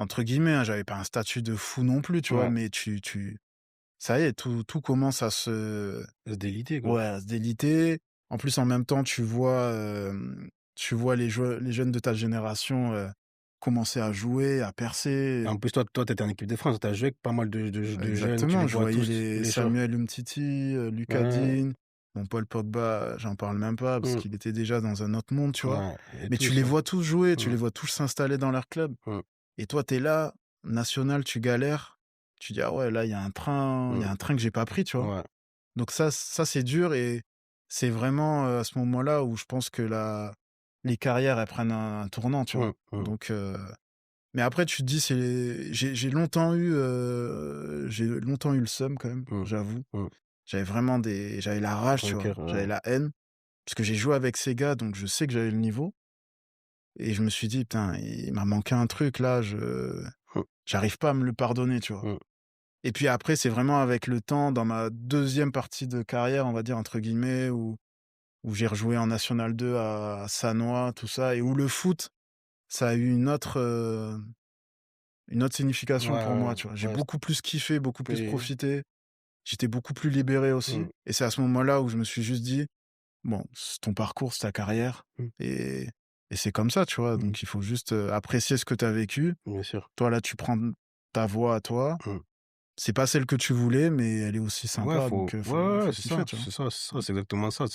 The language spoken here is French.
entre guillemets, hein, j'avais pas un statut de fou non plus, tu vois? Ouais, Mais ça y est, tout commence à se se déliter, quoi. ouais, à se déliter. En plus, en même temps, tu vois les jeunes de ta génération, commencer à jouer, à Et percer. en plus, toi, tu étais en équipe de France, tu as joué avec pas mal de jeunes, tu les Exactement, je vois voyais tous, tous les les jours. Samuel Umtiti, Lucas Ouais, Digne, bon Paul Pogba, j'en parle même pas parce mmh, qu'il était déjà dans un autre monde, tu vois? ouais et Mais tu tous, les ouais. vois tous jouer, tu Mmh, les vois tous s'installer dans leur club mmh, et toi, tu es là, national, tu galères, tu dis: «Ah ouais, là, il y mmh, a un train que j'ai pas pris», tu vois? ouais, Donc ça c'est dur et c'est vraiment, à ce moment-là où je pense que la les carrières, elles prennent un tournant, tu vois? mmh, mmh, Donc mais après tu te dis c'est j'ai longtemps eu le seum quand même, mmh, j'avoue. mmh. J'avais la rage, tu vois? Rancœur, J'avais ouais. la haine, parce que j'ai joué avec ces gars, donc je sais que j'avais le niveau et je me suis dit: «Putain, il m'a manqué un truc là, Mmh, j'arrive pas à me le pardonner», tu vois? mmh, Et puis après, c'est vraiment avec le temps, dans ma deuxième partie de carrière, on va dire entre guillemets, où j'ai rejoué en National 2 à Sannois, tout ça et où le foot, ça a eu une autre ouais, signification pour moi, ouais, tu vois? J'ai ouais, beaucoup plus kiffé, beaucoup plus et profité. J'étais beaucoup plus libéré aussi mmh, et c'est à ce moment-là où je me suis juste dit: «Bon, c'est ton parcours, c'est ta carrière mmh, et c'est comme ça», tu vois? mmh, Donc il faut juste, apprécier ce que tu as vécu. bien sûr. Toi, là, tu prends ta voie à toi. Mmh. C'est pas celle que tu voulais, mais elle est aussi Ouais, sympa, donc ouais, ouais, faut ouais, kiffer, tu vois? c'est ça, c'est exactement ça.